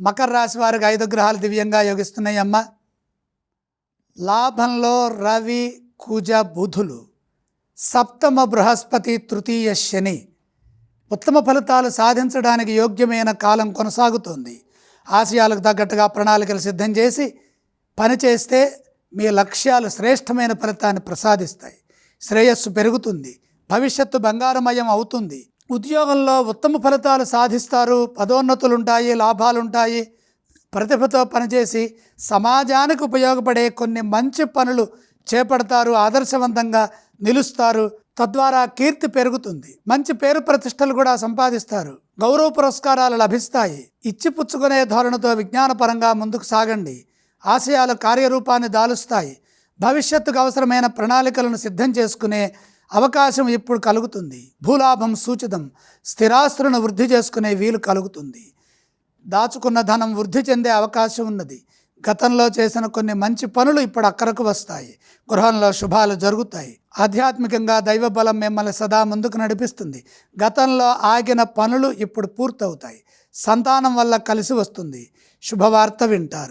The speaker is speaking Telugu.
మకర రాశి వారికి 5 గ్రహాలు దివ్యంగా యోగిస్తున్నాయి అమ్మ. లాభంలో రవి, కుజ, బుధులు, సప్తమ బృహస్పతి, తృతీయ శని. ఉత్తమ ఫలితాలు సాధించడానికి యోగ్యమైన కాలం కొనసాగుతోంది. ఆశయాలకు తగ్గట్టుగా ప్రణాళికలు సిద్ధం చేసి పనిచేస్తే మీ లక్ష్యాలు శ్రేష్టమైన ఫలితాన్ని ప్రసాదిస్తాయి. శ్రేయస్సు పెరుగుతుంది, భవిష్యత్తు బంగారమయం అవుతుంది. ఉద్యోగంలో ఉత్తమ ఫలితాలు సాధిస్తారు, పదోన్నతులుంటాయి, లాభాలుంటాయి. ప్రతిభతో పనిచేసి సమాజానికి ఉపయోగపడే కొన్ని మంచి పనులు చేపడతారు, ఆదర్శవంతంగా నిలుస్తారు. తద్వారా కీర్తి పెరుగుతుంది, మంచి పేరు ప్రతిష్టలు కూడా సంపాదిస్తారు. గౌరవ పురస్కారాలు లభిస్తాయి. ఇచ్చిపుచ్చుకునే ధోరణితో విజ్ఞానపరంగా ముందుకు సాగండి. ఆశయాలు కార్యరూపాన్ని దాలుస్తాయి. భవిష్యత్తుకు అవసరమైన ప్రణాళికలను సిద్ధం చేసుకునే అవకాశం ఇప్పుడు కలుగుతుంది. భూలాభం సూచితం. స్థిరాస్తులను వృద్ధి చేసుకునే వీలు కలుగుతుంది. దాచుకున్న ధనం వృద్ధి చెందే అవకాశం ఉన్నది. గతంలో చేసిన కొన్ని మంచి పనులు ఇప్పుడు అక్కరకు వస్తాయి. గృహంలో శుభాలు జరుగుతాయి. ఆధ్యాత్మికంగా దైవ బలం మిమ్మల్ని సదా ముందుకు నడిపిస్తుంది. గతంలో ఆగిన పనులు ఇప్పుడు పూర్తవుతాయి. సంతానం వల్ల కలిసి వస్తుంది. శుభవార్త వింటారు.